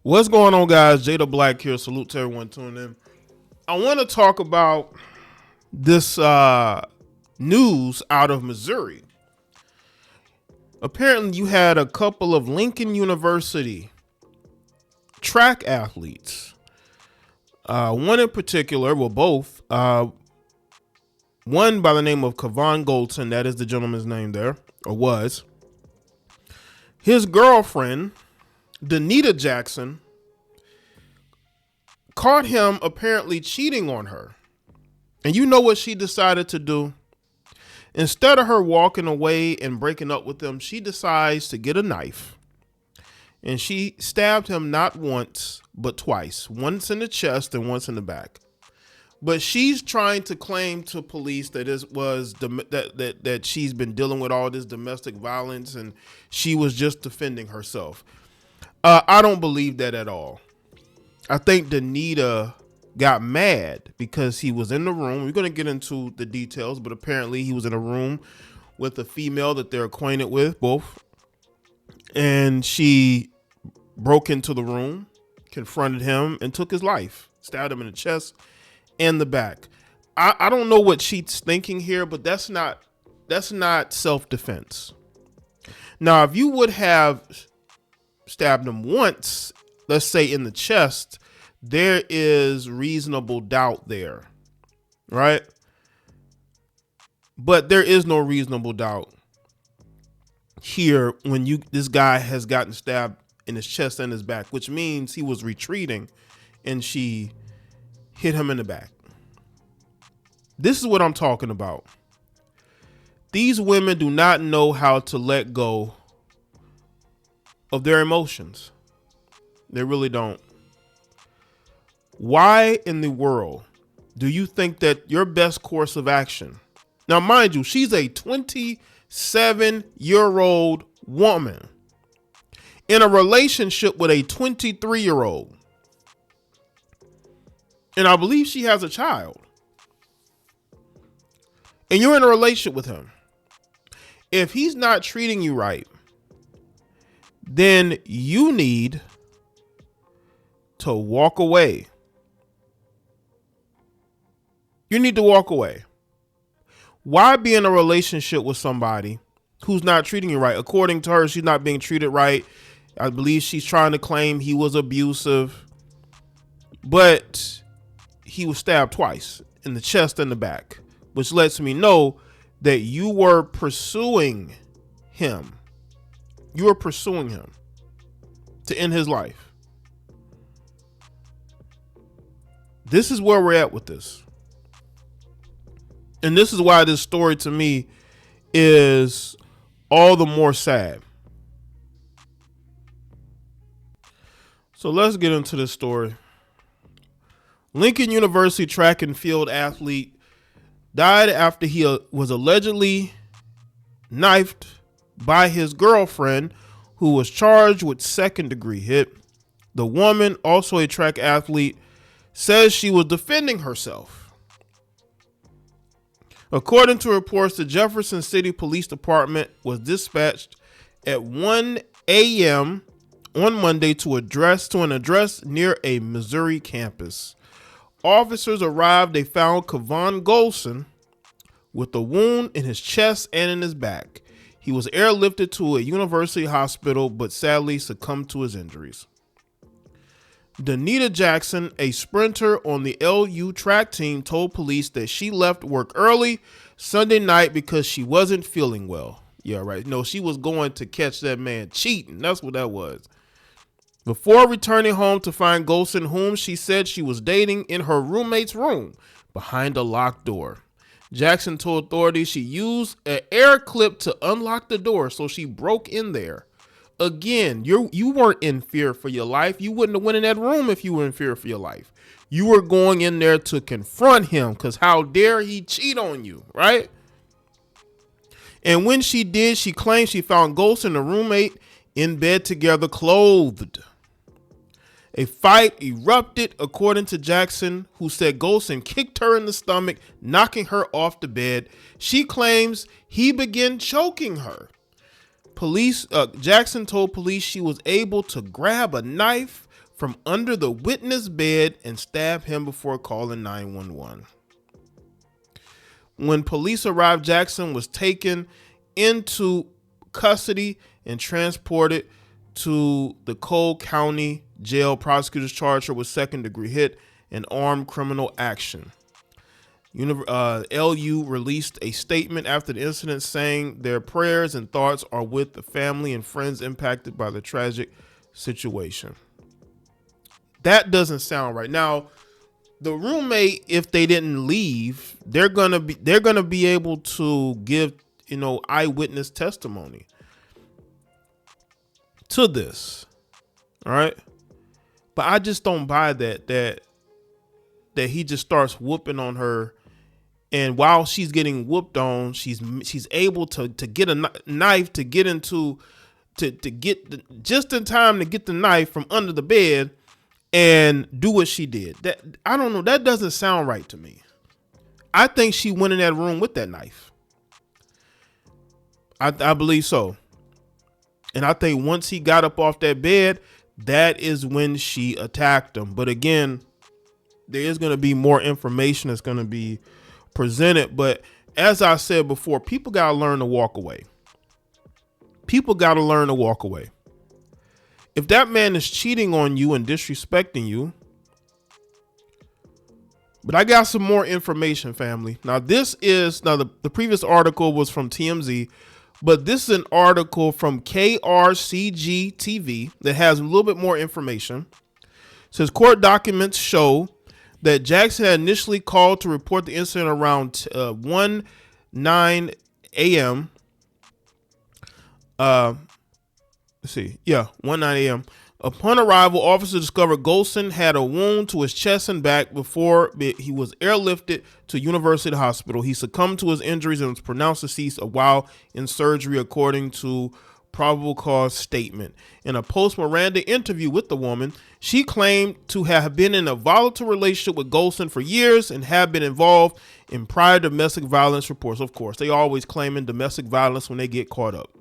What's going on, guys? Jada Black here. Salute to everyone tuning in. I want to talk about this news out of Missouri. Apparently, you had a couple of Lincoln University track athletes. One in particular, well, both. One by the name of Kevaughn Goldson, that is the gentleman's name there, or was. His girlfriend, Denita Jackson, caught him apparently cheating on her. And you know what she decided to do? Instead of her walking away and breaking up with him, she decides to get a knife. And she stabbed him not once, but twice. Once in the chest and once in the back. But she's trying to claim to police that that she's been dealing with all this domestic violence and she was just defending herself. I don't believe that at all. I think Denita got mad because he was in the room. We're going to get into the details, but apparently he was in a room with a female that they're acquainted with, both. And she broke into the room, confronted him, and took his life. Stabbed him in the chest and the back. I don't know what she's thinking here, but that's not self-defense. Now, if you would have stabbed him once, let's say in the chest, there is reasonable doubt there, right? But there is no reasonable doubt here when this guy has gotten stabbed in his chest and his back, which means he was retreating and she hit him in the back. This is what I'm talking about. These women do not know how to let go of their emotions. They really don't. Why in the world do you think that your best course of action? Now, mind you, she's a 27-year-old woman in a relationship with a 23-year-old. And I believe she has a child. And you're in a relationship with him. If he's not treating you right, then you need to walk away. You need to walk away. Why be in a relationship with somebody who's not treating you right? According to her, she's not being treated right. I believe she's trying to claim he was abusive, but he was stabbed twice in the chest and the back, which lets me know that you were pursuing him. You were pursuing him to end his life. This is where we're at with this. And this is why this story to me is all the more sad. So let's get into this story. Lincoln University track and field athlete died after he was allegedly knifed by his girlfriend, who was charged with second-degree hit. The woman, also a track athlete, says she was defending herself. According to reports, the Jefferson City Police Department was dispatched at 1 a.m. on Monday to an address near a Missouri campus. Officers arrived. They found Kevaughn Goldson with a wound in his chest and in his back. He was airlifted to a university hospital, but sadly succumbed to his injuries. Denita Jackson, a sprinter on the LU track team, told police that she left work early Sunday night because she wasn't feeling well. Yeah, right. No, she was going to catch that man cheating. That's what that was. Before returning home to find Goldson, whom she said she was dating, in her roommate's room behind a locked door. Jackson told authorities she used an air clip to unlock the door, so she broke in there. Again, you weren't in fear for your life. You wouldn't have went in that room if you were in fear for your life. You were going in there to confront him, because how dare he cheat on you, right? And when she did, she claimed she found Goldson and a roommate in bed together, clothed. A fight erupted, according to Jackson, who said Goldson kicked her in the stomach, knocking her off the bed. She claims he began choking her. Jackson told police she was able to grab a knife from under the witness bed and stabbed him before calling 911. When police arrived, Jackson was taken into custody and transported to the Cole County Jail. Prosecutors charged her with second-degree hit and armed criminal action. LU released a statement after the incident saying their prayers and thoughts are with the family and friends impacted by the tragic situation. That doesn't sound right. Now, the roommate, if they didn't leave, they're gonna be able to give, eyewitness testimony to this. All right. But I just don't buy that he just starts whooping on her. And while she's getting whooped on, she's able to get a knife to get into to get just in time to get the knife from under the bed and do what she did. That, I don't know. That doesn't sound right to me. I think she went in that room with that knife. I believe so. And I think once he got up off that bed, that is when she attacked him. But again, there is going to be more information that's going to be presented. But as I said before, people got to learn to walk away. People got to learn to walk away. If that man is cheating on you and disrespecting you, but I got some more information, family. Now, the previous article was from TMZ, but this is an article from KRCG TV that has a little bit more information. It says court documents show that Jackson had initially called to report the incident around 1:09 a.m. 1:09 a.m. Upon arrival, officers discovered Goldson had a wound to his chest and back before he was airlifted to University Hospital. He succumbed to his injuries and was pronounced deceased while in surgery, according to probable cause statement. In a post-Miranda interview with the woman, she claimed to have been in a volatile relationship with Goldson for years and have been involved in prior domestic violence reports. Of course, they always claiming domestic violence when they get caught up.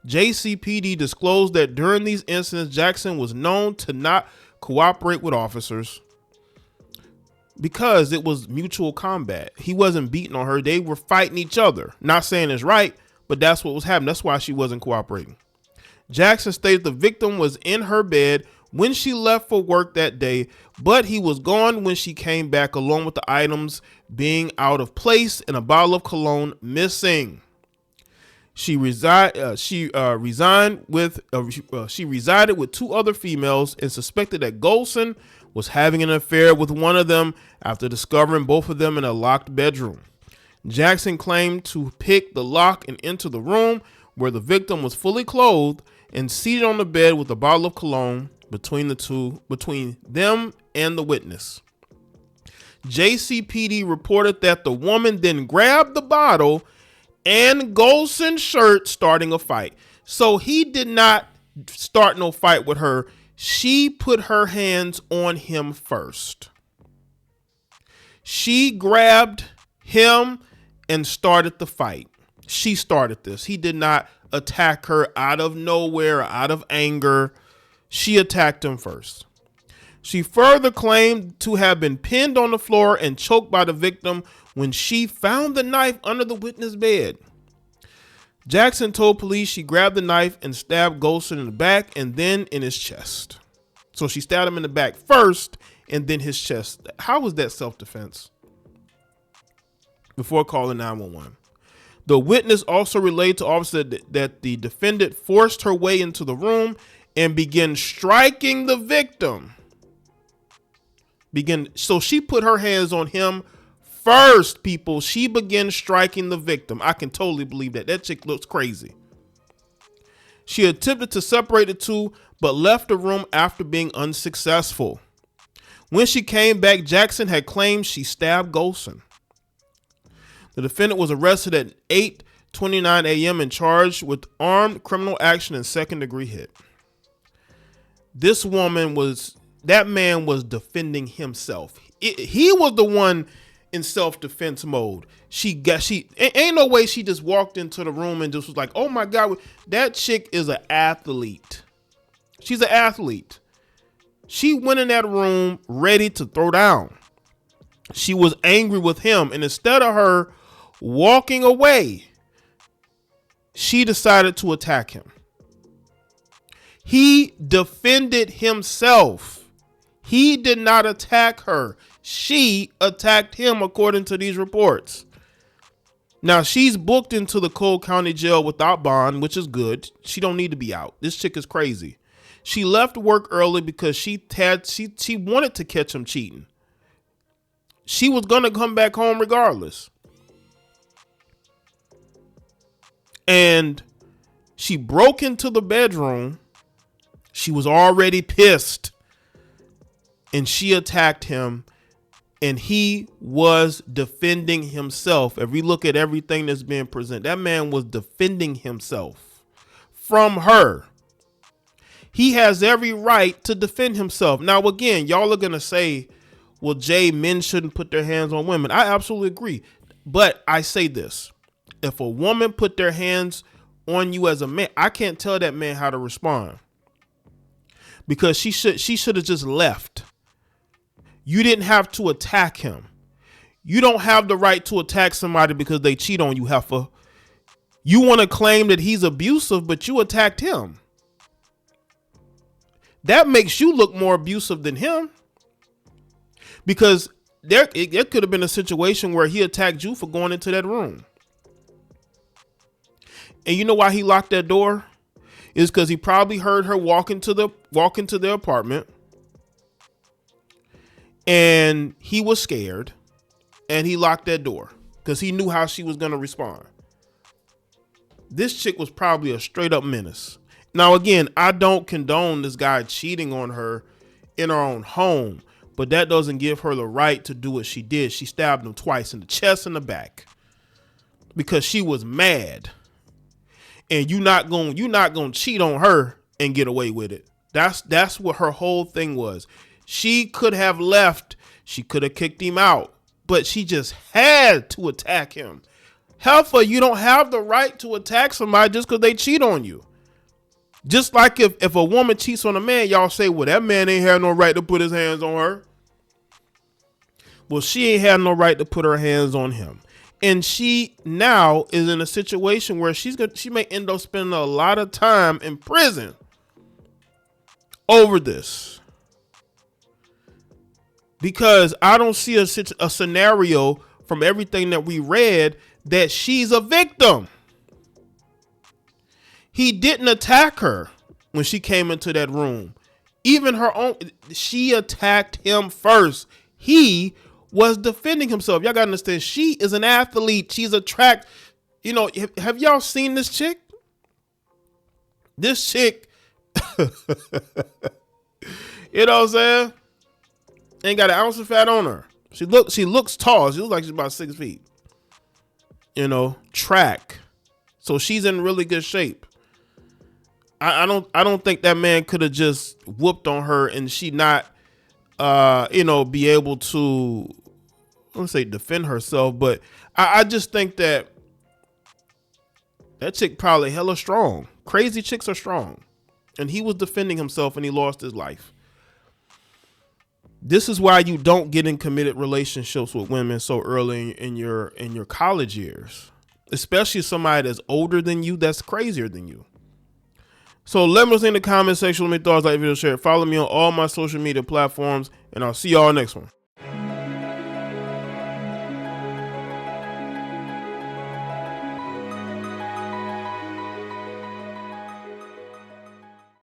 JCPD disclosed that during these incidents, Jackson was known to not cooperate with officers because it was mutual combat. He wasn't beating on her. They were fighting each other. Not saying it's right, but that's what was happening. That's why she wasn't cooperating. Jackson stated the victim was in her bed when she left for work that day, but he was gone when she came back, along with the items being out of place and a bottle of cologne missing. She resided with two other females and suspected that Goldson was having an affair with one of them after discovering both of them in a locked bedroom. Jackson claimed to pick the lock and enter the room where the victim was fully clothed and seated on the bed with a bottle of cologne between them and the witness. JCPD reported that the woman then grabbed the bottle and Goldson's shirt, starting a fight. So he did not start no fight with her. She put her hands on him first. She grabbed him and started the fight. She started this. He did not attack her out of nowhere, out of anger. She attacked him first. She further claimed to have been pinned on the floor and choked by the victim when she found the knife under the witness bed. Jackson told police she grabbed the knife and stabbed Goldson in the back and then in his chest. So she stabbed him in the back first and then his chest. How was that self-defense? Before calling 911. The witness also relayed to officers that the defendant forced her way into the room and began striking the victim. So she put her hands on him first, people. She began striking the victim. I can totally believe that. That chick looks crazy. She attempted to separate the two, but left the room after being unsuccessful. When she came back, Jackson had claimed she stabbed Goldson. The defendant was arrested at 8:29 a.m. and charged with armed criminal action and second-degree hit. That man was defending himself. He was the one in self-defense mode. Ain't no way she just walked into the room and just was like, oh my God, that chick is an athlete. She's an athlete. She went in that room ready to throw down. She was angry with him, and instead of her walking away, she decided to attack him. He defended himself. He did not attack her. She attacked him, according to these reports. Now, she's booked into the Cole County Jail without bond, which is good. She don't need to be out. This chick is crazy. She left work early because she wanted to catch him cheating. She was going to come back home regardless. And she broke into the bedroom. She was already pissed. And she attacked him. And he was defending himself. If we look at everything that's being presented, that man was defending himself from her. He has every right to defend himself. Now, again, y'all are going to say, well, Jay, men shouldn't put their hands on women. I absolutely agree. But I say this. If a woman put their hands on you as a man, I can't tell that man how to respond. Because she should have just left. You didn't have to attack him. You don't have the right to attack somebody because they cheat on you, heifer. You want to claim that he's abusive, but you attacked him. That makes you look more abusive than him. Because it could have been a situation where he attacked you for going into that room. And you know why he locked that door? Is because he probably heard her walk into the apartment. And he was scared. And he locked that door. Because he knew how she was going to respond. This chick was probably a straight up menace. Now, again, I don't condone this guy cheating on her in her own home. But that doesn't give her the right to do what she did. She stabbed him twice in the chest and the back. Because she was mad. And you're not going to cheat on her and get away with it. That's what her whole thing was. She could have left. She could have kicked him out. But she just had to attack him. Heifer, you don't have the right to attack somebody just because they cheat on you. Just like if a woman cheats on a man, y'all say, well, that man ain't had no right to put his hands on her. Well, she ain't had no right to put her hands on him. And she now is in a situation where she may end up spending a lot of time in prison over this. Because I don't see a scenario from everything that we read that she's a victim. He didn't attack her when she came into that room. Even her own, she attacked him first. He was defending himself. Y'all gotta understand, she is an athlete. She's a track. You know, have y'all seen this chick? This chick, you know what I'm saying? Ain't got an ounce of fat on her. She looks tall. She looks like she's about 6 feet. You know, track. So she's in really good shape. I don't think that man could have just whooped on her and she not be able to, let's say, defend herself. But I just think that chick probably hella strong. Crazy chicks are strong. And he was defending himself and he lost his life. This is why you don't get in committed relationships with women so early in your college years, especially somebody that's older than you, that's crazier than you. So let me know in the comment section. Let me thoughts, like, video, share. Follow me on all my social media platforms, and I'll see y'all next one.